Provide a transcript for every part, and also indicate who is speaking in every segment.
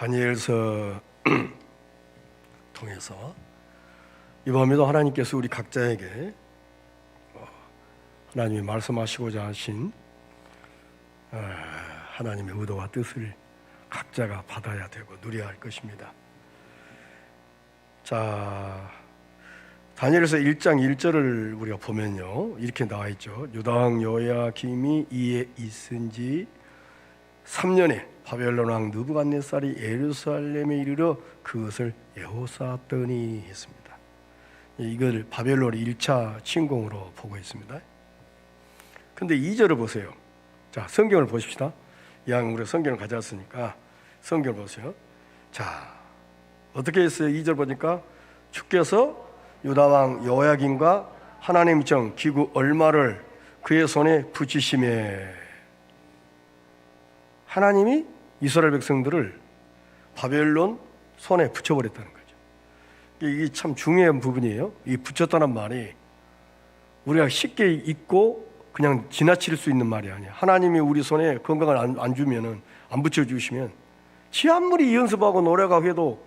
Speaker 1: 다니엘서 통해서 이번에도 하나님께서 우리 각자에게 하나님이 말씀하시고자 하신 하나님의 의도와 뜻을 각자가 받아야 되고 누려야 할 것입니다. 자, 다니엘서 1장 1절을 우리가 보면요, 이렇게 나와 있죠. 유다 왕 여호야김이 이에 있은 지 3년에 바벨론 왕 느부갓네살이 예루살렘에 이르러 그것을 에워쌌더니 했습니다. 이걸 바벨론의 1차 침공으로 보고 있습니다. 근데 2절을 보세요. 자, 성경을 보십시다. 이왕 우리가 성경을 가져왔으니까 성경을 보세요. 자, 어떻게 했어요? 2절 보니까 주께서 유다 왕 여호야김과 하나님 정 기구 얼마를 그의 손에 붙이심에, 하나님이 이스라엘 백성들을 바벨론 손에 붙여버렸다는 거죠. 이게 참 중요한 부분이에요. 이 붙였다는 말이 우리가 쉽게 잊고 그냥 지나칠 수 있는 말이 아니야. 하나님이 우리 손에 건강을 안 주면은, 안 붙여주시면 지 아무리 연습하고 노래가 해도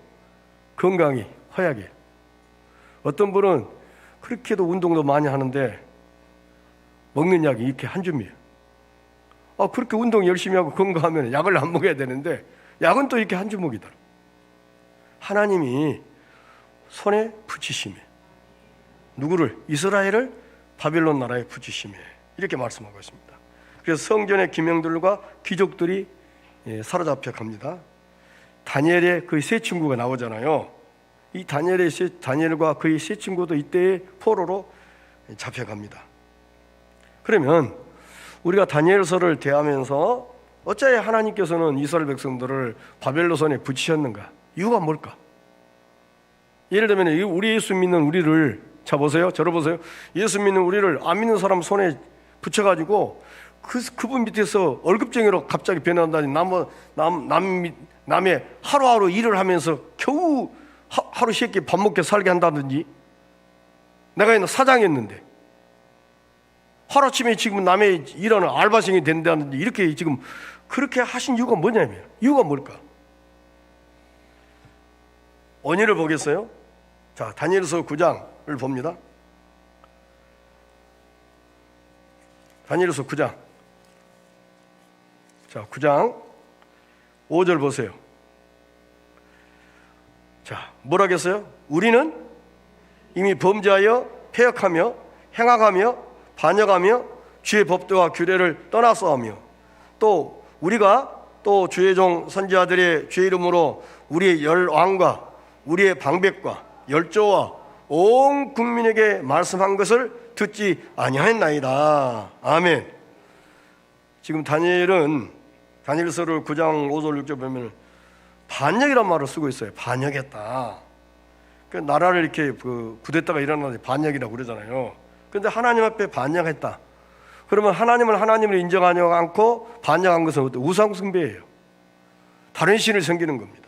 Speaker 1: 건강이 허약해. 어떤 분은 그렇게도 운동도 많이 하는데 먹는 약이 이렇게 한 줌이에요. 그렇게 운동 열심히 하고 건강하면 약을 안 먹어야 되는데 약은 또 이렇게 한 주먹이더라. 하나님이 손에 붙이심에, 누구를? 이스라엘을 바벨론 나라에 붙이심에, 이렇게 말씀하고 있습니다. 그래서 성전의 기명들과 귀족들이 사로잡혀 갑니다. 다니엘의 그 세 친구가 나오잖아요. 이 다니엘과 그의 세 친구도 이때의 포로로 잡혀갑니다. 그러면 우리가 다니엘서를 대하면서 어찌 하나님께서는 이스라엘 백성들을 바벨론 손에 붙이셨는가? 이유가 뭘까? 예를 들면 우리 예수 믿는 우리를, 자 보세요, 저를 보세요. 예수 믿는 우리를 안 믿는 사람 손에 붙여가지고 그분 밑에서 월급쟁이로 갑자기 변한다니, 남의 하루하루 일을 하면서 겨우 하루 쉽게 밥 먹게 살게 한다든지, 내가 사장이었는데 하루아침에 지금 남의 일하는 알바생이 된다든지, 이렇게 지금 그렇게 하신 이유가 뭐냐면, 이유가 뭘까? 원인을 보겠어요? 자, 다니엘서 9장을 봅니다. 다니엘서 9장. 자, 9장 5절 보세요. 자, 뭐라겠어요? 우리는 이미 범죄하여 패역하며 행악하며 반역하며 주의 법도와 규례를 떠나서하며, 또 우리가 또 주의 종 선지자들의 주의 이름으로 우리의 열왕과 우리의 방백과 열조와 온 국민에게 말씀한 것을 듣지 아니하였나이다. 아멘. 지금 다니엘은 다니엘서를 9장 5절 6절 보면 반역이란 말을 쓰고 있어요. 반역했다. 그 나라를 이렇게 구데타가 일어나서 반역이라고 그러잖아요. 그런데 하나님 앞에 반역했다. 그러면 하나님을 하나님으로 인정하지 않고 반역한 것은 우상 숭배예요. 다른 신을 섬기는 겁니다.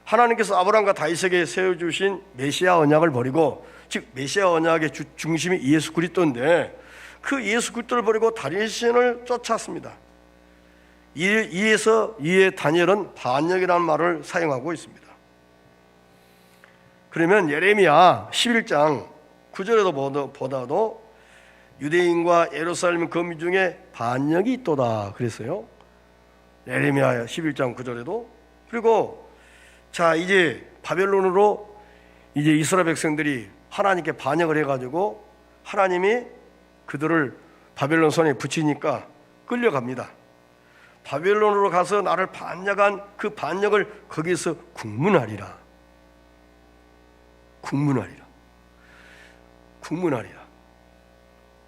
Speaker 1: 하나님께서 아브라함과 다윗에게 세워주신 메시아 언약을 버리고, 즉 메시아 언약의 중심이 예수 그리스도인데, 그 예수 그리스도를 버리고 다른 신을 쫓았습니다. 이에 다니엘은 반역이라는 말을 사용하고 있습니다. 그러면 예레미야 11장 9절에도 보다도 유대인과 예루살렘 거미 중에 반역이 있도다 그랬어요. 예레미야 11장 9절에도. 그리고 자, 이제 바벨론으로 이제 이스라엘 백성들이 하나님께 반역을 해가지고 하나님이 그들을 바벨론 손에 붙이니까 끌려갑니다. 바벨론으로 가서 나를 반역한 그 반역을 거기서 국문하리라.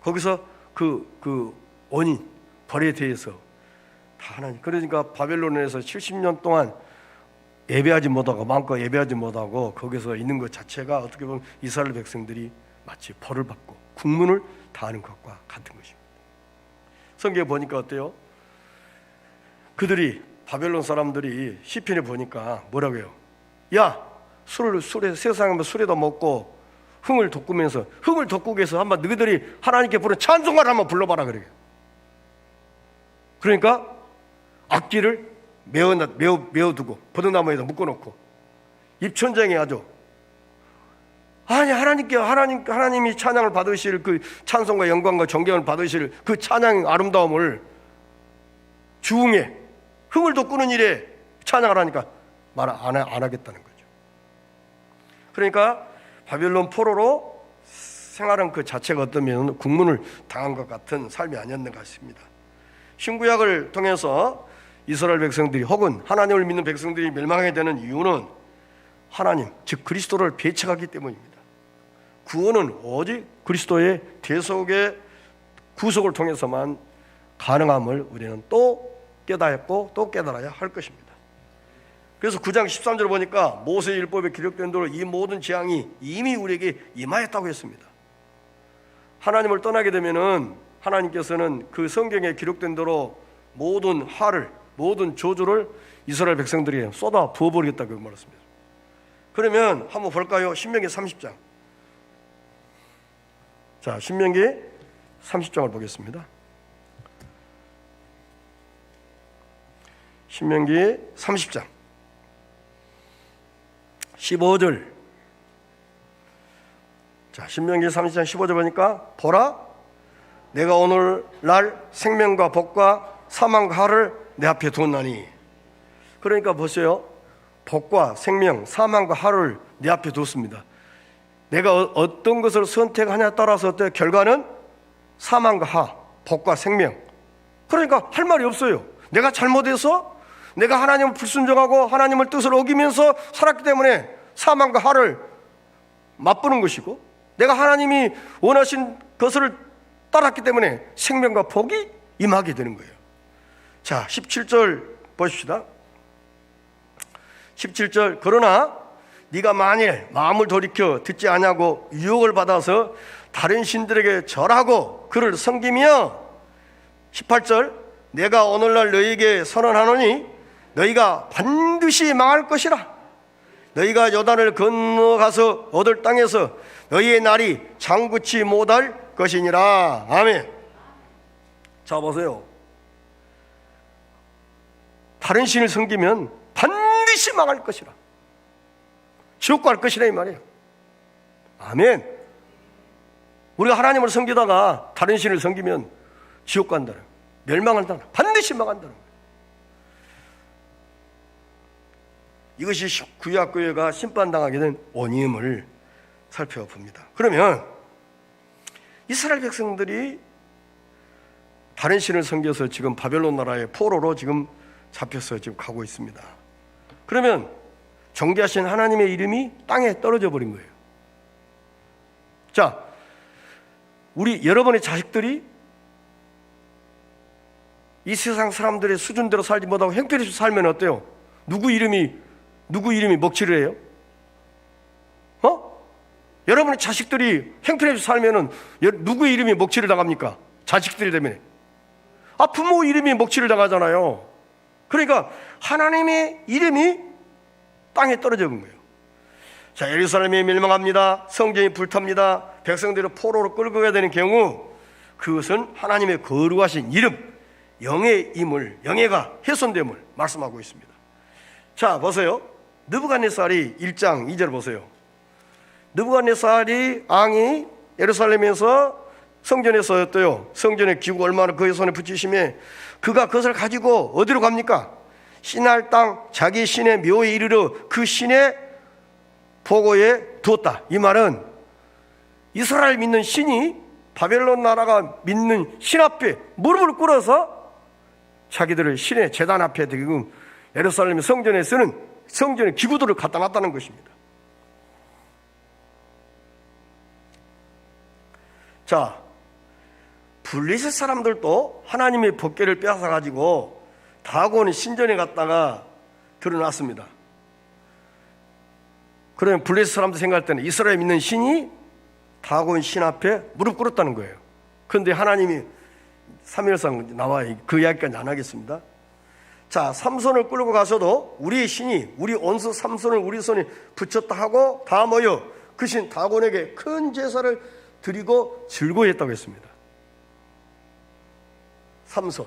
Speaker 1: 거기서 그 원인, 벌에 대해서 다 하나님. 그러니까 바벨론에서 70년 동안 예배하지 못하고, 마음껏 예배하지 못하고 거기서 있는 것 자체가 어떻게 보면 이스라엘 백성들이 마치 벌을 받고 국문을 다하는 것과 같은 것입니다. 성경에 보니까 어때요? 그들이, 바벨론 사람들이 시편에 보니까 뭐라고 해요? 야, 술에 세상에 술에다 먹고 흥을 돋구면서, 흥을 돋구기 위해서 한번 너희들이 하나님께 부른 찬송가를 한번 불러봐라 그래요. 그러니까 악기를 메어두고 버드나무에다 묶어놓고 입천장에 아주 아니 하나님이 찬양을 받으실 그 찬송과 영광과 존경을 받으실 그 찬양 아름다움을 주응에 흥을 돋구는 일에 찬양을 하니까 말 안 하겠다는 거죠. 그러니까 바벨론 포로로 생활한 그 자체가 어떤 면은 국문을 당한 것 같은 삶이 아니었는가 싶습니다. 신구약을 통해서 이스라엘 백성들이 혹은 하나님을 믿는 백성들이 멸망하게 되는 이유는 하나님 즉 그리스도를 배척하기 때문입니다. 구원은 오직 그리스도의 대속의 구속을 통해서만 가능함을 우리는 또 깨닫고 또 깨달아야 할 것입니다. 그래서 9장 13절 보니까 모세의 율법에 기록된 대로 이 모든 재앙이 이미 우리에게 임하였다고 했습니다. 하나님을 떠나게 되면은 하나님께서는 그 성경에 기록된 대로 모든 화를 모든 저주를 이스라엘 백성들에게 쏟아 부어버리겠다고 말했습니다. 그러면 한번 볼까요? 신명기 30장. 자, 신명기 30장을 보겠습니다. 신명기 30장 15절. 자, 신명기 30장 15절 보니까 보라 내가 오늘날 생명과 복과 사망과 화를 내 앞에 두었나니. 그러니까 보세요. 복과 생명, 사망과 화를 내 앞에 두었습니다. 내가 어떤 것을 선택하냐에 따라서 어때? 결과는 사망과 화, 복과 생명. 그러니까 할 말이 없어요. 내가 잘못해서 내가 하나님을 불순종하고 하나님을 뜻을 어기면서 살았기 때문에 사망과 화를 맛보는 것이고, 내가 하나님이 원하신 것을 따랐기 때문에 생명과 복이 임하게 되는 거예요. 자, 17절 보십시다. 17절. 그러나 네가 만일 마음을 돌이켜 듣지 아니하고 유혹을 받아서 다른 신들에게 절하고 그를 섬기며, 18절. 내가 오늘날 너희에게 선언하노니 너희가 반드시 망할 것이라. 너희가 요단을 건너가서 얻을 땅에서 너희의 날이 장구치 못할 것이니라. 아멘. 자, 보세요. 다른 신을 섬기면 반드시 망할 것이라. 지옥 갈 것이라 이 말이에요. 아멘. 우리가 하나님을 섬기다가 다른 신을 섬기면 지옥 간다는, 멸망한다는, 반드시 망한다는 거예요. 이것이 구약교회가 심판당하게 된 원인을 살펴봅니다. 그러면 이스라엘 백성들이 다른 신을 섬겨서 지금 바벨론 나라의 포로로 지금 잡혀서 지금 가고 있습니다. 그러면 존귀하신 하나님의 이름이 땅에 떨어져 버린 거예요. 자, 우리 여러분의 자식들이 이 세상 사람들의 수준대로 살지 못하고 형편없이 살면 어때요? 누구 이름이 먹칠을 해요? 여러분의 자식들이 형편없이 살면은 누구 이름이 먹칠을 당합니까? 자식들이 때문에. 부모 이름이 먹칠을 당하잖아요. 그러니까 하나님의 이름이 땅에 떨어져 본 거예요. 자, 예루살렘이 멸망합니다. 성전이 불탑니다. 백성들을 포로로 끌고 가야 되는 경우 그것은 하나님의 거룩하신 이름, 영의 임을, 영예가 훼손됨을 말씀하고 있습니다. 자, 보세요. 느부갓네살이 1장 2절 보세요. 느부갓네살이 왕이 예루살렘에서 성전에서 어때요? 성전의 기구 얼마나 그의 손에 붙이심에 그가 그것을 가지고 어디로 갑니까? 신할 땅 자기 신의 묘에 이르러 그 신의 보고에 두었다. 이 말은 이스라엘 믿는 신이 바벨론 나라가 믿는 신 앞에 무릎을 꿇어서 자기들의 신의 제단 앞에 지금 예루살렘 성전에 쓰는 성전의 기구들을 갖다 놨다는 것입니다. 자, 블레셋 사람들도 하나님의 법궤를 빼앗아가지고 다곤의 신전에 갔다가 들어놨습니다. 그러면 블레셋 사람들 생각할 때는 이스라엘 믿는 신이 다곤 신 앞에 무릎 꿇었다는 거예요. 그런데 하나님이 3일상 나와요. 그 이야기까지 안 하겠습니다. 자, 삼손을 끌고 가서도 우리의 신이 우리 원수 삼손을 우리 손에 붙였다 하고 다 모여 그 신 다곤에게 큰 제사를 드리고 즐거워했다고 했습니다. 삼손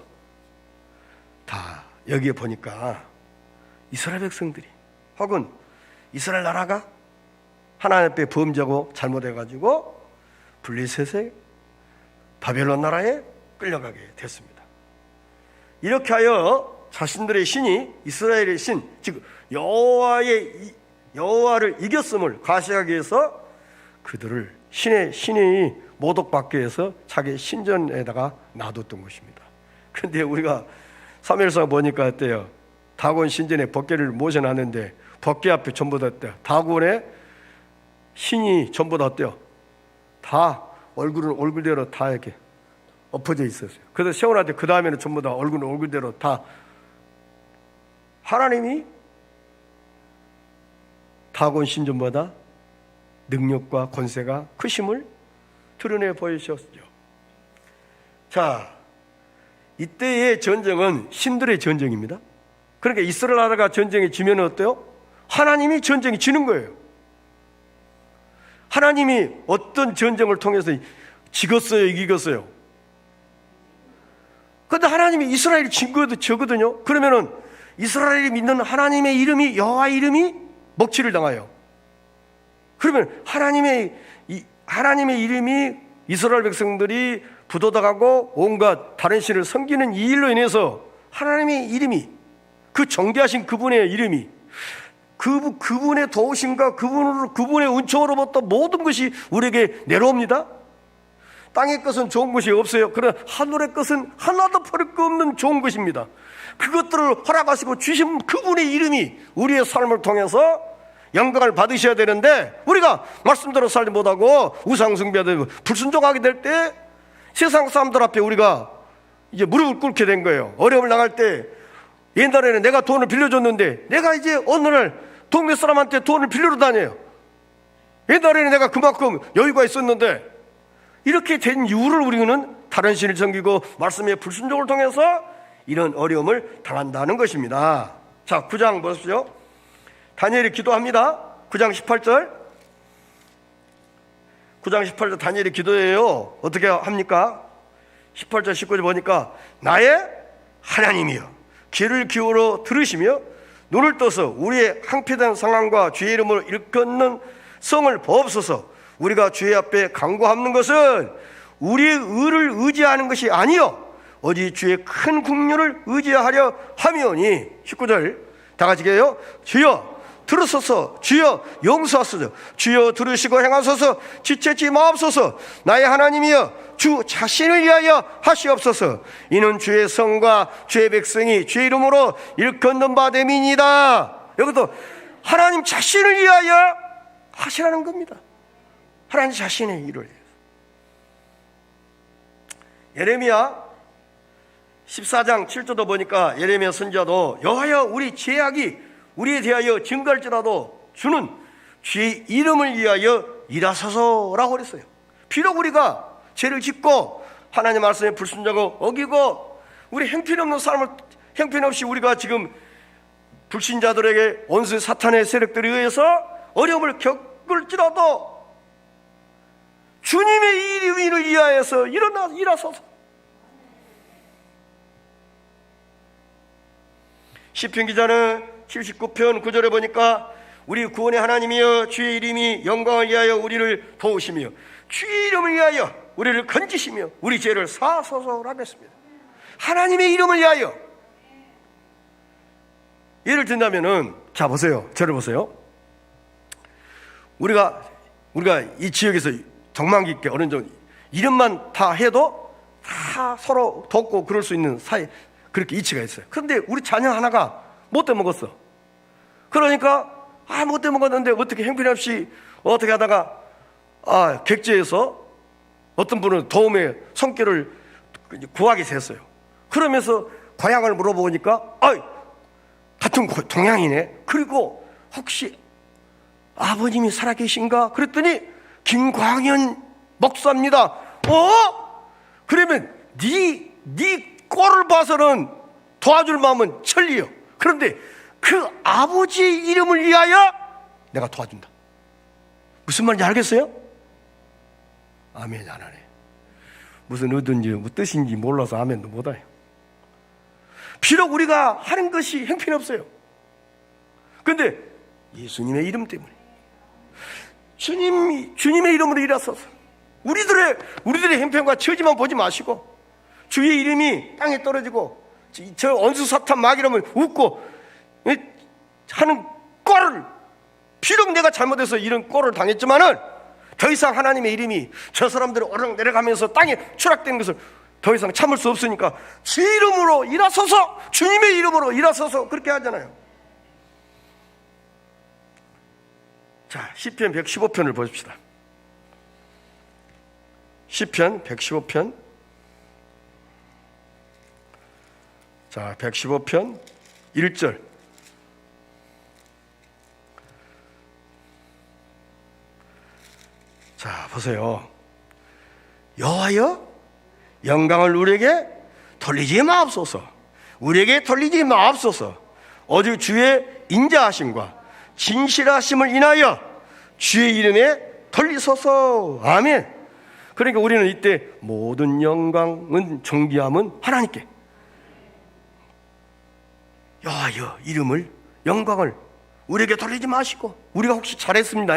Speaker 1: 다 여기에 보니까 이스라엘 백성들이 혹은 이스라엘 나라가 하나님 앞에 범죄하고 잘못해가지고 블레셋의 바벨론 나라에 끌려가게 됐습니다. 이렇게 하여 자신들의 신이 이스라엘의 신, 즉 여호와를 이겼음을 과시하기 위해서 그들을 신의 모독받기 위해서 자기 신전에다가 놔뒀던 것입니다. 그런데 우리가 사무엘상 보니까 어때요? 다곤 신전에 법궤를 모셔놨는데 법궤 앞에 전부 다 어때요? 다곤의 신이 전부 다 어때요? 다 얼굴대로 다 이렇게 엎어져 있었어요. 그래서 세워놨는데 그 다음에는 전부 다 얼굴대로 다 하나님이 다곤 신전보다 능력과 권세가 크심을 드러내 보이셨죠. 자, 이때의 전쟁은 신들의 전쟁입니다. 그러니까 이스라엘 나라가 전쟁에 지면 어때요? 하나님이 전쟁에 지는 거예요. 하나님이 어떤 전쟁을 통해서 지겠어요, 이기겠어요? 그런데 하나님이 이스라엘이 진 것도 저거든요. 그러면은 이스라엘이 믿는 하나님의 이름이, 여호와 이름이 먹칠을 당해요. 그러면 하나님의 이름이 이스라엘 백성들이 부도덕하고 온갖 다른 신을 섬기는 이 일로 인해서 하나님의 이름이, 그 정죄하신 그분의 이름이, 그분의 도우심과 그분의 은총으로부터 모든 것이 우리에게 내려옵니다. 땅의 것은 좋은 것이 없어요. 그러나 하늘의 것은 하나도 버릴 거 없는 좋은 것입니다. 그것들을 허락하시고 주신 그분의 이름이 우리의 삶을 통해서 영광을 받으셔야 되는데, 우리가 말씀대로 살지 못하고 우상숭배하고 불순종하게 될 때 세상 사람들 앞에 우리가 이제 무릎을 꿇게 된 거예요. 어려움을 당할 때, 옛날에는 내가 돈을 빌려줬는데 내가 이제 어느 날 동네 사람한테 돈을 빌려러 다녀요. 옛날에는 내가 그만큼 여유가 있었는데, 이렇게 된 이유를 우리는 다른 신을 섬기고 말씀의 불순종을 통해서 이런 어려움을 당한다는 것입니다. 자, 9장 보십시오. 다니엘이 기도합니다. 9장 18절. 9장 18절 다니엘이 기도해요. 어떻게 합니까? 18절 19절 보니까 나의 하나님이여 귀를 기울여 들으시며 눈을 떠서 우리의 항폐된 상황과 주의 이름으로 일컫는 성을 보옵소서. 우리가 주의 앞에 간구하는 것은 우리의 의를 의지하는 것이 아니요 오직 주의 큰 긍휼을 의지하려 함이오니. 19절 다 같이 해요. 주여 들으소서, 주여 용서하소서, 주여 들으시고 행하소서, 지체지 마옵소서. 나의 하나님이여 주 자신을 위하여 하시옵소서. 이는 주의 성과 주의 백성이 주의 이름으로 일컫는 바 됨이니이다. 여기도 하나님 자신을 위하여 하시라는 겁니다. 하나님 자신의 일을 위해서. 예레미야 14장 7절도 보니까 예레미야 선지자도 여호와여 우리 죄악이 우리에 대하여 증거할지라도 주는 주의 이름을 위하여 일하소서라고 그랬어요. 비록 우리가 죄를 짓고 하나님 말씀에 불순종하고 어기고 우리 형편없는 삶을 형편없이 우리가 지금 불신자들에게 원수 사탄의 세력들에 의해서 어려움을 겪을지라도 주님의 이름을 위하여서 일하소서. 시편 기자는 79편 9절에 보니까 우리 구원의 하나님이여 주의 이름이 영광을 위하여 우리를 도우시며 주의 이름을 위하여 우리를 건지시며 우리 죄를 사하소서라고 했습니다. 하나님의 이름을 위하여. 예를 든다면은 자 보세요. 저를 보세요. 우리가 이 지역에서 정망 깊게 어느 정도 이름만 다 해도 다 서로 돕고 그럴 수 있는 사이, 그렇게 이치가 있어요. 그런데 우리 자녀 하나가 못돼 먹었어. 그러니까 못돼 먹었는데 어떻게 형편없이 어떻게 하다가 객지에서 어떤 분은 도움의 손길을 구하게 됐어요. 그러면서 고향을 물어보니까 같은 동양이네. 그리고 혹시 아버님이 살아계신가? 그랬더니 김광현 목사입니다. 그러면 네 꼴을 봐서는 도와줄 마음은 천리요. 그런데 그 아버지의 이름을 위하여 내가 도와준다. 무슨 말인지 알겠어요? 아멘 안 하네. 무슨 의도인지 뜻인지 몰라서 아멘도 못해요. 비록 우리가 하는 것이 형편없어요. 근데 예수님의 이름 때문에, 주님의 이름으로 일하소서. 우리들의 형편과 처지만 보지 마시고 주의 이름이 땅에 떨어지고 저 원수 사탄 마귀라면 웃고 하는 꼴을, 비록 내가 잘못해서 이런 꼴을 당했지만은 더 이상 하나님의 이름이 저 사람들이 오르락 내려가면서 땅에 추락되는 것을 더 이상 참을 수 없으니까 주 이름으로 일하소서, 주님의 이름으로 일하소서, 그렇게 하잖아요. 자, 시편 115편을 보십시다. 시편 115편. 자, 115편 1절. 자, 보세요. 여호와여, 영광을 우리에게 돌리지 마옵소서. 우리에게 돌리지 마옵소서. 오직 주의 인자하심과 진실하심을 인하여 주의 이름에 돌리소서. 아멘. 그러니까 우리는 이때 모든 영광은 존귀함은 하나님께, 여호와여 이름을, 영광을 우리에게 돌리지 마시고, 우리가 혹시 잘했습니다,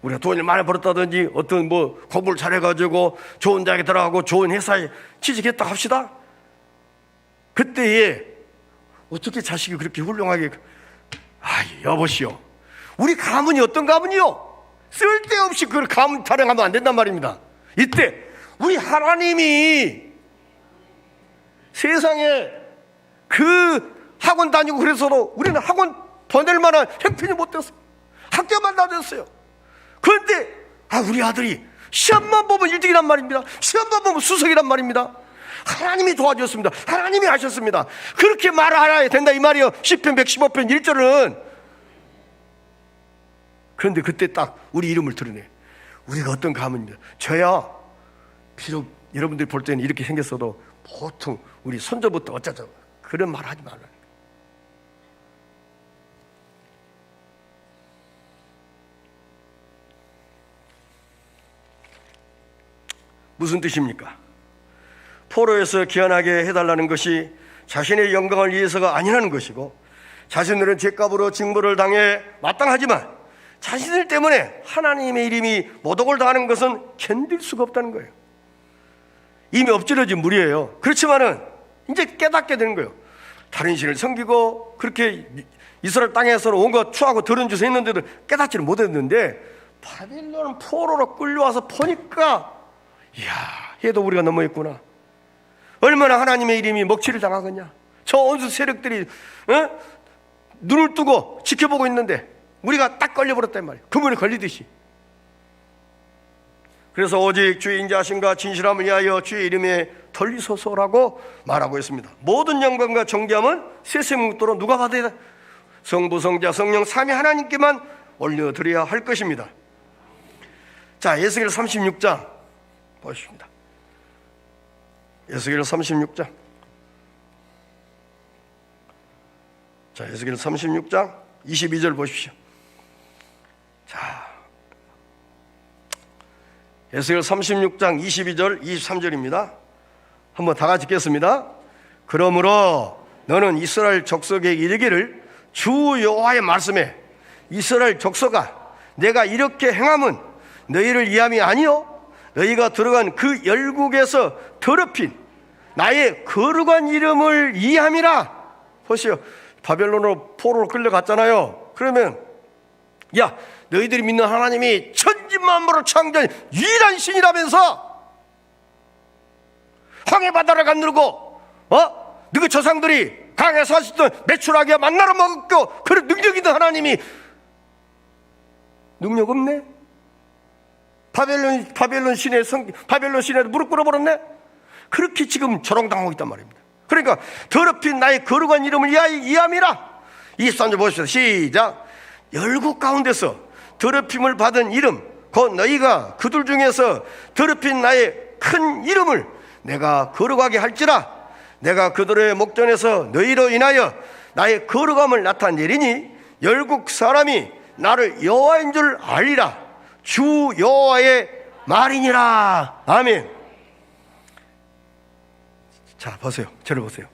Speaker 1: 우리가 돈을 많이 벌었다든지 어떤 공부를 잘해가지고 좋은 대학에 들어가고 좋은 회사에 취직했다 합시다. 그때에 어떻게 자식이 그렇게 훌륭하게, 여보시오, 우리 가문이 어떤 가문이요? 쓸데없이 그걸 가문 타령하면 안 된단 말입니다. 이때 우리 하나님이 세상에 그 학원 다니고 그래서도 우리는 학원 보낼 만한 형편이 못 됐어요. 학교만 다녔어요. 그런데 우리 아들이 시험만 보면 1등이란 말입니다. 시험만 보면 수석이란 말입니다. 하나님이 도와주셨습니다. 하나님이 하셨습니다. 그렇게 말해야 된다 이 말이에요. 시편 115편 1절은. 그런데 그때 딱 우리 이름을 드러내. 우리가 어떤 가문입니다. 저야 비록 여러분들이 볼 때는 이렇게 생겼어도 보통 우리 손자부터 어쩌죠, 그런 말 하지 말라. 무슨 뜻입니까? 포로에서 귀환하게 해달라는 것이 자신의 영광을 위해서가 아니라는 것이고, 자신들은 죄값으로 징벌을 당해 마땅하지만 자신들 때문에 하나님의 이름이 모독을 당하는 것은 견딜 수가 없다는 거예요. 이미 엎질러진 물이에요. 그렇지만은 이제 깨닫게 되는 거예요. 다른 신을 섬기고 그렇게 이스라엘 땅에서는 온갖 추하고 더러운 짓을 했는데도 깨닫지를 못했는데, 바빌론 포로로 끌려와서 보니까 얘도 우리가 넘어했구나. 얼마나 하나님의 이름이 먹칠을 당하겠냐. 저 원수 세력들이 눈을 뜨고 지켜보고 있는데 우리가 딱 걸려버렸단 말이에요. 그분이 걸리듯이. 그래서 오직 주의 인자하심과 진실함을 위하여 주의 이름에 돌리소서라고 말하고 있습니다. 모든 영광과 존귀함은 세세묵도로 누가 받아야 돼? 성부, 성자, 성령 삼위 하나님께만 올려드려야 할 것입니다. 자, 에스겔 36장 보십니다. 에스겔 36장. 자, 에스겔 36장 22절 보십시오. 자, 에스겔 36장 22절 23절입니다. 한번 다 같이 읽겠습니다. 그러므로 너는 이스라엘 족속에 이르기를, 주 여호와의 말씀에 이스라엘 족속아, 내가 이렇게 행함은 너희를 위함이 아니요 너희가 들어간 그 열국에서 더럽힌 나의 거룩한 이름을 위함이라. 보시오, 바벨론으로 포로로 끌려갔잖아요. 그러면 너희들이 믿는 하나님이 천지만물을 창조한 유일한 신이라면서 황해 바다를 가누르고 너희 조상들이 강에서 하시던 메추라기와 만나러 먹었고 그런 능력 있는 하나님이 능력 없네? 바벨론 신에도 무릎 꿇어버렸네? 그렇게 지금 조롱당하고 있단 말입니다. 그러니까 더럽힌 나의 거룩한 이름을 위함이라. 23절 보십시오. 시작. 열국 가운데서 더럽힘을 받은 이름 곧 너희가 그들 중에서 더럽힌 나의 큰 이름을 내가 거룩하게 할지라. 내가 그들의 목전에서 너희로 인하여 나의 거룩함을 나타내리니 열국 사람이 나를 여호와인 줄 알리라. 주 여호와의 말이니라. 아멘. 자, 보세요. 저를 보세요.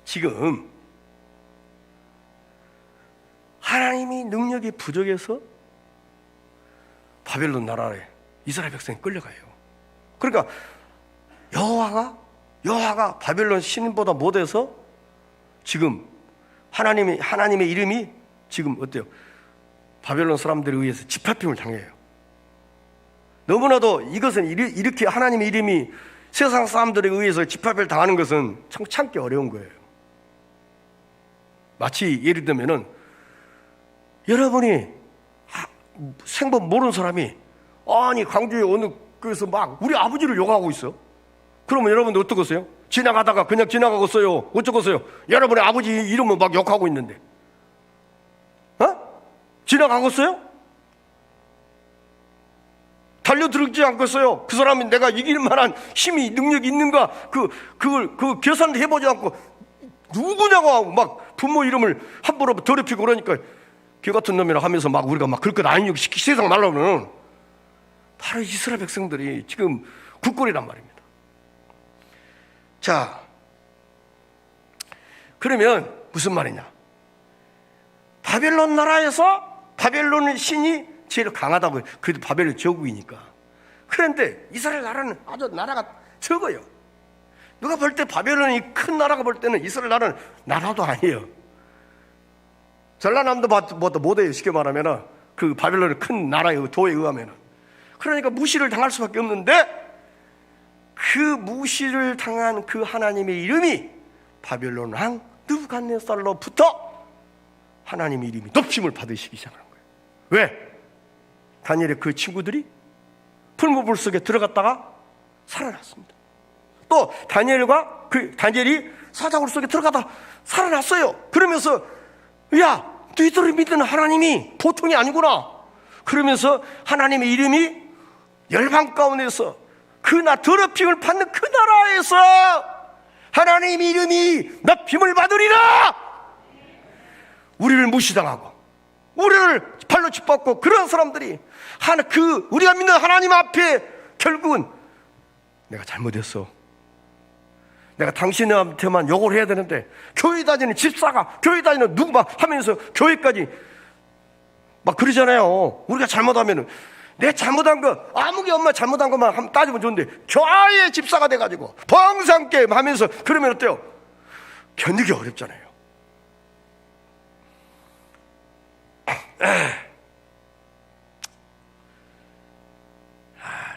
Speaker 1: 지금 하나님이 능력이 부족해서 바벨론 나라에 이스라엘 백성이 끌려가요. 그러니까 여호와가 바벨론 신보다 못해서 지금 하나님의 이름이 지금 어때요? 바벨론 사람들에 의해서 집합힘을 당해요. 너무나도 이것은 이렇게 하나님의 이름이 세상 사람들에 의해서 집합을 당하는 것은 참 참기 어려운 거예요. 마치 예를 들면은 여러분이 생법 모르는 사람이 아니 광주에 어느 그래서 막 우리 아버지를 욕하고 있어. 그러면 여러분들 어떡하세요? 지나가다가 그냥 지나가겠어요? 어쩌겠어요? 여러분의 아버지 이름을 막 욕하고 있는데 지나가겠어요? 달려들지 않겠어요? 그 사람이 내가 이길 만한 힘이 능력이 있는가? 그걸 계산도 해보지 않고 누구냐고 하고 막 부모 이름을 함부로 더럽히고 그러니까 개 같은 놈이라 하면서 막 우리가 막 그렇게 아인욕 시키 세상 말로는 바로 이스라엘 백성들이 지금 국골이란 말입니다. 자, 그러면 무슨 말이냐? 바벨론 나라에서 바벨론의 신이 제일 강하다고. 그래도 바벨론 제국이니까. 그런데 이스라엘 나라는 아주 나라가 적어요. 누가 볼 때 바벨론이 큰 나라가 볼 때는 이스라엘 나라는 나라도 아니에요. 전라남도 못해요. 쉽게 말하면 그 바벨론의 큰 나라의 도에 의하면. 그러니까 무시를 당할 수밖에 없는데 그 무시를 당한 그 하나님의 이름이 바벨론 왕 느부갓네살로부터 하나님의 이름이 높임을 받으시기 시작한 거예요. 왜? 다니엘의 그 친구들이 풀무불 속에 들어갔다가 살아났습니다. 또 다니엘이 사자굴 속에 들어가다 살아났어요. 그러면서 야, 너희들이 믿는 하나님이 보통이 아니구나. 그러면서 하나님의 이름이 열방 가운데서 더럽힘을 받는 그 나라에서 하나님의 이름이 높임을 받으리라. 우리를 무시당하고 우리를 발로 짓밟고 그런 사람들이 우리가 믿는 하나님 앞에 결국은 내가 잘못했어. 내가 당신한테만 욕을 해야 되는데 교회 다니는 집사가 교회 다니는 누구 막 하면서 교회까지 막 그러잖아요. 우리가 잘못하면은 내 잘못한 거 아무개 엄마 잘못한 것만 한번 따지면 좋은데 교회의 집사가 돼가지고 봉상게임 하면서 그러면 어때요? 견디기 어렵잖아요.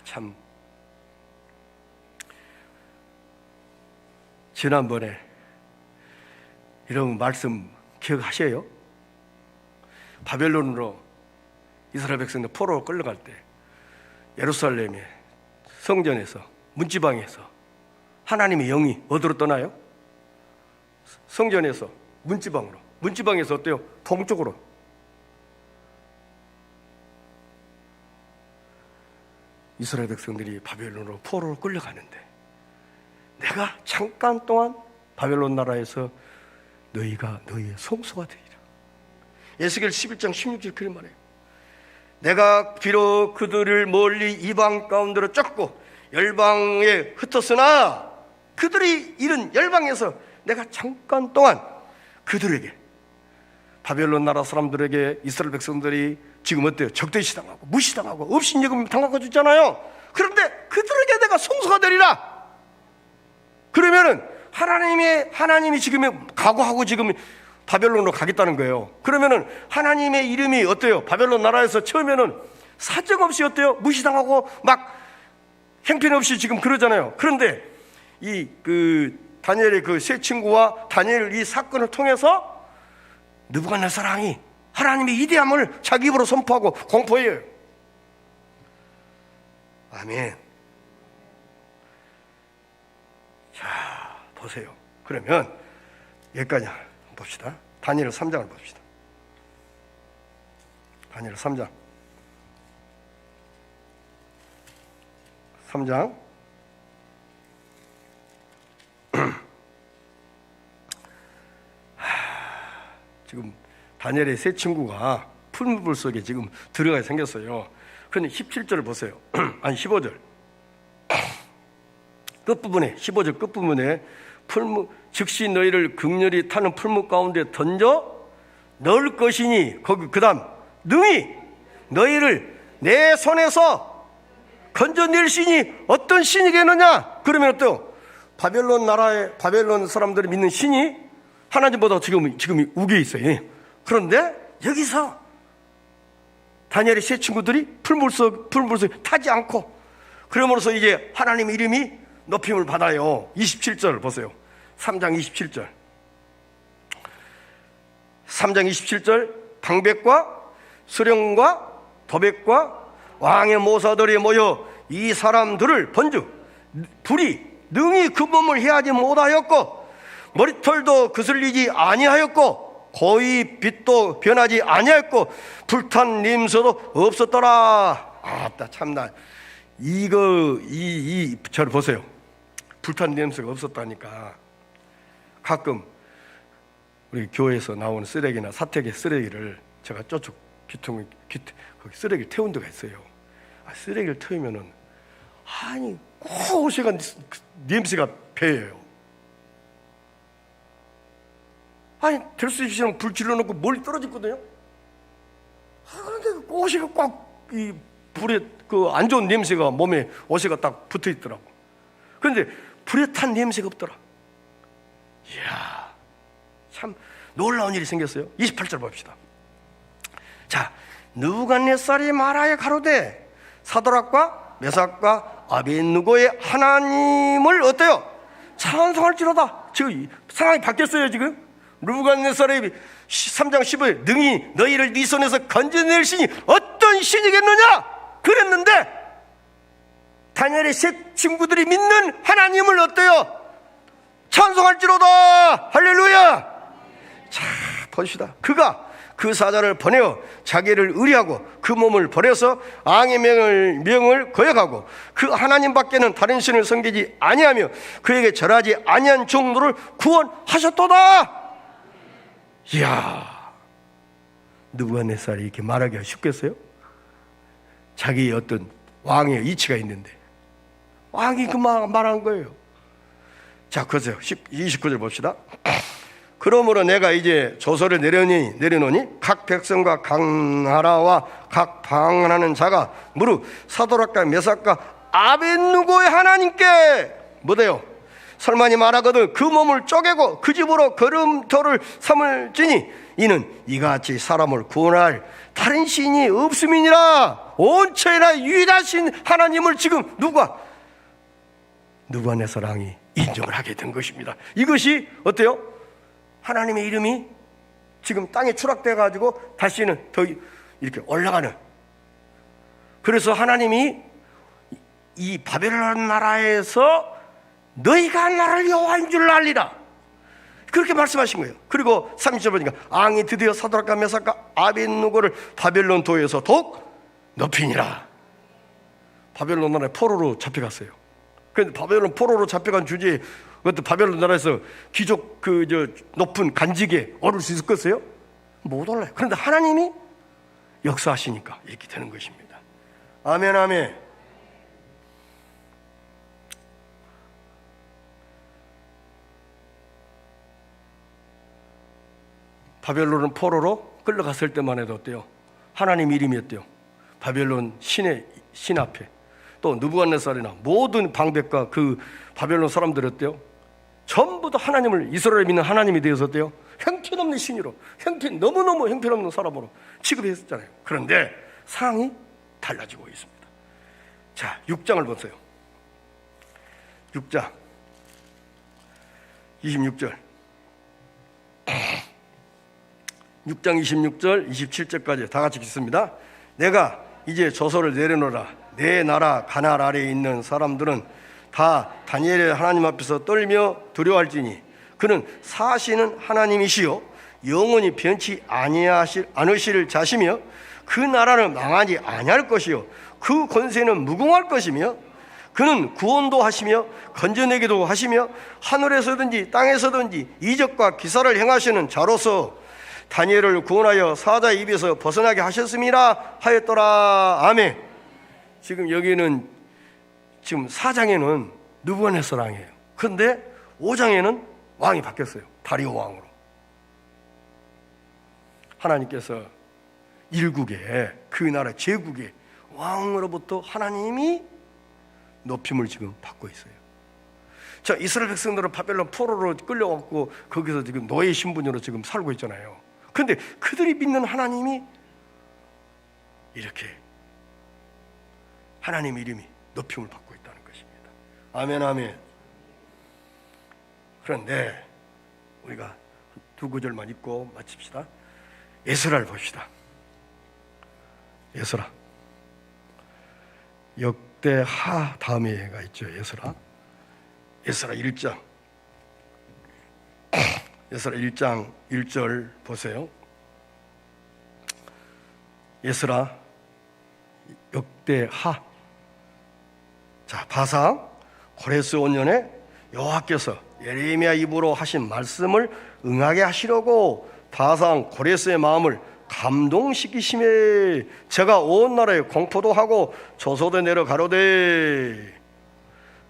Speaker 1: 참 지난번에 이런 말씀 기억하셔요? 바벨론으로 이스라엘 백성들 포로로 끌려갈 때 예루살렘의 성전에서 문지방에서 하나님의 영이 어디로 떠나요? 성전에서 문지방으로. 문지방에서 어때요? 동쪽으로. 이스라엘 백성들이 바벨론으로 포로로 끌려가는데 내가 잠깐 동안 바벨론 나라에서 너희가 너희의 성소가 되리라. 에스겔 11장 16절 그런 말이에요. 내가 비록 그들을 멀리 이방 가운데로 쫓고 열방에 흩었으나 그들이 이른 열방에서 내가 잠깐 동안 그들에게 바벨론 나라 사람들에게 이스라엘 백성들이 지금 어때요? 적대시당하고 무시당하고 업신여금 당하고 있잖아요. 그런데 그들에게 내가 성소가 되리라. 그러면은 하나님이 지금 각오하고 지금 바벨론으로 가겠다는 거예요. 그러면은 하나님의 이름이 어때요? 바벨론 나라에서 처음에는 사정없이 어때요? 무시당하고 막 형편없이 지금 그러잖아요. 그런데 다니엘의 그 세 친구와 다니엘 이 사건을 통해서 느부갓네살 왕이 하나님의 위대함을 자기 입으로 선포하고 공포해요. 아멘. 자, 보세요. 그러면 여기까지 봅시다. 다니엘 3장을 봅시다. 다니엘 3장. 지금 다니엘의 세 친구가 풀무불 속에 지금 들어가게 생겼어요. 그런데 17절을 보세요. 아니 15절 끝부분에 15절 끝부분에 즉시 너희를 극렬히 타는 풀무 가운데 던져 넣을 것이니 거기 그다음 능히 너희를 내 손에서 건져낼 신이 어떤 신이겠느냐? 그러면 또 바벨론 나라의 바벨론 사람들이 믿는 신이 하나님보다 지금 우기에 있어요. 그런데 여기서 다니엘의 세 친구들이 풀물속 타지 않고, 그러므로서 이제 하나님 이름이 높임을 받아요. 27절 보세요. 3장 27절. 3장 27절. 방백과 수령과 도백과 왕의 모사들이 모여 이 사람들을 번주 불이 능히 그 몸을 해하지 못하였고 머리털도 그슬리지 아니하였고 거의 빛도 변하지 아니하였고 불탄 냄새도 없었더라. 아따 참나, 이거 저를 보세요. 불탄 냄새가 없었다니까. 가끔 우리 교회에서 나오는 쓰레기나 사택의 쓰레기를 제가 저쪽 거기 쓰레기를 태운 데가 있어요. 쓰레기를 태우면은 고시간 냄새가 배요. 될 수 있으면 불 질러놓고 멀리 떨어졌거든요. 그런데 옷이가 꽉 이 불에 안 좋은 냄새가 몸에 옷에가 딱 붙어 있더라고. 그런데 불에 탄 냄새가 없더라. 이야, 참 놀라운 일이 생겼어요. 28절 봅시다. 자, 느부갓네살이 말하여 가로되 사드락과 메삭과 아벳느고의 하나님을 어때요? 찬송할지로다. 지금 상황이 바뀌었어요. 지금 느부갓네살의 3장 15에 능히 너희를 네 손에서 건져낼 신이 어떤 신이겠느냐 그랬는데, 다니엘의 세 친구들이 믿는 하나님을 어때요? 찬송할지로다. 할렐루야. 자, 보십시다. 그가 그 사자를 보내어 자기를 의리하고 그 몸을 버려서 앙의 명을 거역하고 그 하나님 밖에는 다른 신을 섬기지 아니하며 그에게 절하지 아니한 종로를 구원하셨도다. 이야, 느부갓네살이 이렇게 말하기가 쉽겠어요? 자기의 어떤 왕의 이치가 있는데 왕이 그 말한 거예요. 자, 그래서 29절 봅시다. 그러므로 내가 이제 조서를 내려놓으니 각 백성과 각 나라와 각 방언하는 자가 무릇 사도락과 메삭과 아벳느고의 하나님께 뭐대요? 설만이 말하거든 그 몸을 쪼개고 그 집으로 걸음터를 삼을지니 이는 이같이 사람을 구원할 다른 신이 없음이니라. 온천이나 유일하신 하나님을 지금 느부갓네살 왕이 인정을 하게 된 것입니다. 이것이 어때요? 하나님의 이름이 지금 땅에 추락돼 가지고 다시는 더 이렇게 올라가는. 그래서 하나님이 이 바벨론 나라에서 너희가 나를 여호와인 줄 알리라 그렇게 말씀하신 거예요. 그리고 30절 보니까 앙이 드디어 사드락과 메삭과 아벳느고를 바벨론 도에서 더욱 높이니라. 바벨론 나라에 포로로 잡혀갔어요. 그런데 바벨론 포로로 잡혀간 주제에 그것도 바벨론 나라에서 귀족 높은 간직에 오를 수 있었겠어요? 못 올라요. 그런데 하나님이 역사하시니까 이렇게 되는 것입니다. 아멘, 아멘. 바벨론은 포로로 끌려갔을 때만 해도 어때요? 하나님 이름이 어때요? 바벨론 신 앞에 또 느부갓네살이나 모든 방백과 그 바벨론 사람들이 어때요? 전부 다 하나님을, 이스라엘 믿는 하나님이 되어서 어때요? 형편없는 신으로, 너무너무 형편없는 사람으로 취급했었잖아요. 그런데 상황이 달라지고 있습니다. 자, 6장을 보세요. 6장 26절 6장 26절 27절까지 다 같이 읽습니다. 내가 이제 저서를 내려놓으라. 내 나라 가나안 아래에 있는 사람들은 다 다니엘의 하나님 앞에서 떨며 두려워할지니 그는 사시는 하나님이시요 영원히 변치 않으실 자시며 그 나라는 망하지 아니할 것이요 그 권세는 무궁할 것이며 그는 구원도 하시며 건져내기도 하시며 하늘에서든지 땅에서든지 이적과 기사를 행하시는 자로서 다니엘을 구원하여 사자의 입에서 벗어나게 하셨음이라 하였더라. 아멘. 지금 여기는 지금 4장에는 느부갓네살 왕이에요. 그런데 5장에는 왕이 바뀌었어요. 다리오 왕으로. 하나님께서 일국에, 그 나라 제국의 왕으로부터 하나님이 높임을 지금 받고 있어요. 자, 이스라엘 백성들은 바벨론 포로로 끌려왔고 거기서 지금 노예 신분으로 지금 살고 있잖아요. 그런데 그들이 믿는 하나님이 이렇게 하나님 이름이 높임을 받고 있다는 것입니다. 아멘, 아멘. 그런데 우리가 두 구절만 읽고 마칩시다. 에스라를 봅시다. 에스라, 역대하 다음에가 있죠. 에스라 1장, 에스라 1장 1절 보세요. 에스라 역대하. 자, 바상 고레스 5년에 여호와께서 예레미야 입으로 하신 말씀을 응하게 하시려고 바상 고레스의 마음을 감동시키심에 제가 온 나라에 공포도 하고 조소도 내려 가로되.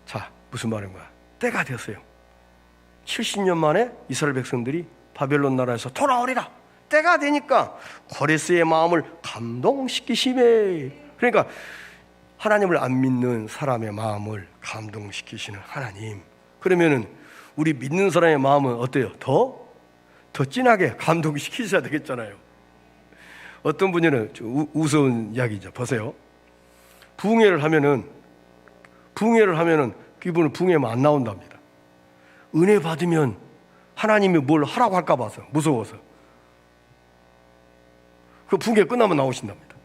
Speaker 1: 자, 무슨 말인가? 때가 됐어요. 70년 만에 이스라엘 백성들이 바벨론 나라에서 돌아오리라. 때가 되니까 고레스의 마음을 감동시키심에. 그러니까 하나님을 안 믿는 사람의 마음을 감동시키시는 하나님. 그러면은 우리 믿는 사람의 마음은 어때요? 더 진하게 감동시키셔야 되겠잖아요. 어떤 분이는 우스운 이야기죠. 보세요. 붕해를 하면은 그분은 붕해면 안 나온답니다. 은혜 받으면 하나님이 뭘 하라고 할까 봐서, 무서워서. 그 붕해 끝나면 나오신답니다.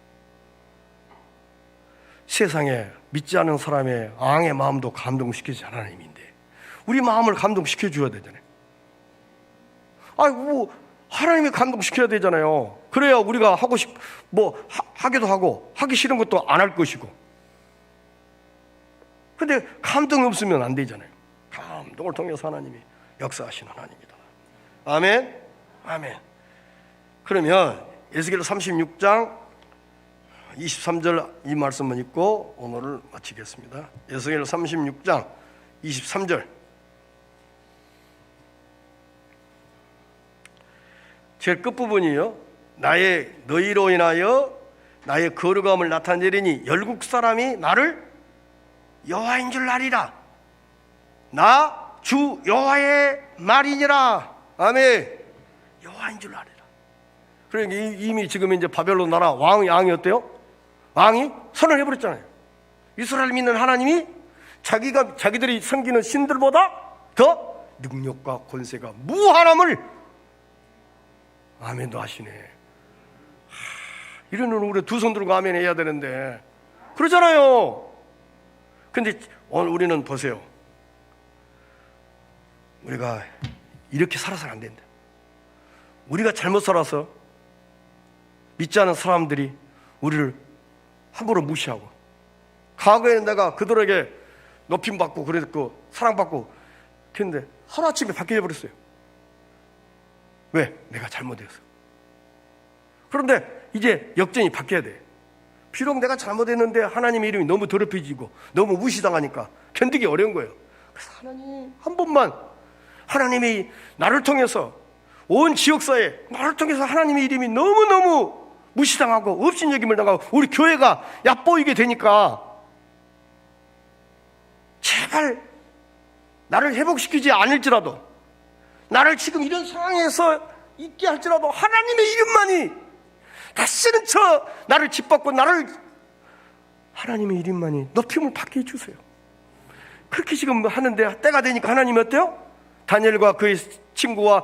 Speaker 1: 세상에 믿지 않은 사람의 앙의 마음도 감동시키지 하나님인데 우리 마음을 감동시켜 줘야 되잖아요. 하나님이 감동시켜야 되잖아요. 그래야 우리가 하기도 하고 하기 싫은 것도 안 할 것이고. 근데 감동이 없으면 안 되잖아요. 감동을 통해서 하나님이 역사하신 하나님이다. 아멘, 아멘. 그러면 에스겔 36장 23절 이 말씀만 읽고 오늘을 마치겠습니다. 에스겔 36장 23절. 제일 끝부분이요. 너희로 인하여 나의 거룩함을 나타내리니 열국 사람이 나를 여호와인 줄 아리라. 나 주 여호와의 말이니라. 아멘. 여호와인 줄 아리라. 그러니까 이미 지금 이제 바벨론 나라 왕이 어때요? 왕이 선언해 버렸잖아요. 이스라엘 믿는 하나님이 자기들이 섬기는 신들보다 더 능력과 권세가 무한함을 아멘도 하시네. 이러는 우리 두 손 들고 아멘 해야 되는데 그러잖아요. 근데 오늘 우리는 보세요. 우리가 이렇게 살아서는 안 된다. 우리가 잘못 살아서 믿지 않은 사람들이 우리를 함부로 무시하고, 과거에 내가 그들에게 높임받고 그랬고 사랑받고 그런데 하루아침에 바뀌어 버렸어요. 왜? 내가 잘못해서. 그런데 이제 역전이 바뀌어야 돼. 비록 내가 잘못했는데 하나님의 이름이 너무 더럽혀지고 너무 무시당하니까 견디기 어려운 거예요. 그래서 하나님 한 번만, 하나님이 나를 통해서 온 지역사회 나를 통해서 하나님의 이름이 너무너무 무시당하고 업신여김을 당하고 우리 교회가 얕보이게 되니까 제발 나를 회복시키지 않을지라도, 나를 지금 이런 상황에서 있게 할지라도 하나님의 이름만이 다시는 나를 짓밟고 하나님의 이름만이 높임을 받게 해주세요. 그렇게 지금 하는데 때가 되니까 하나님이 어때요? 다니엘과 그의 친구와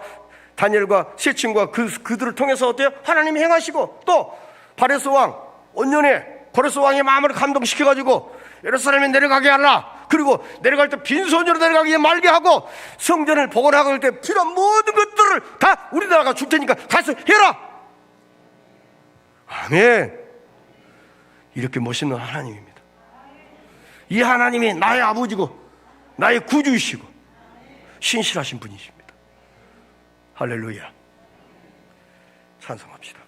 Speaker 1: 다니엘과 세 친구와 그들을 통해서 어때요? 하나님이 행하시고, 또 바레스 왕 온년에 고레스 왕의 마음을 감동시켜가지고 예루살렘에 내려가게 하라. 그리고 내려갈 때 빈손으로 내려가게 말게 하고, 성전을 복원하고 할 때 필요한 모든 것들을 다 우리나라가 줄 테니까 가서 해라. 아멘. 이렇게 멋있는 하나님입니다. 이 하나님이 나의 아버지고 나의 구주이시고 신실하신 분이십니다. 할렐루야. 찬송합시다.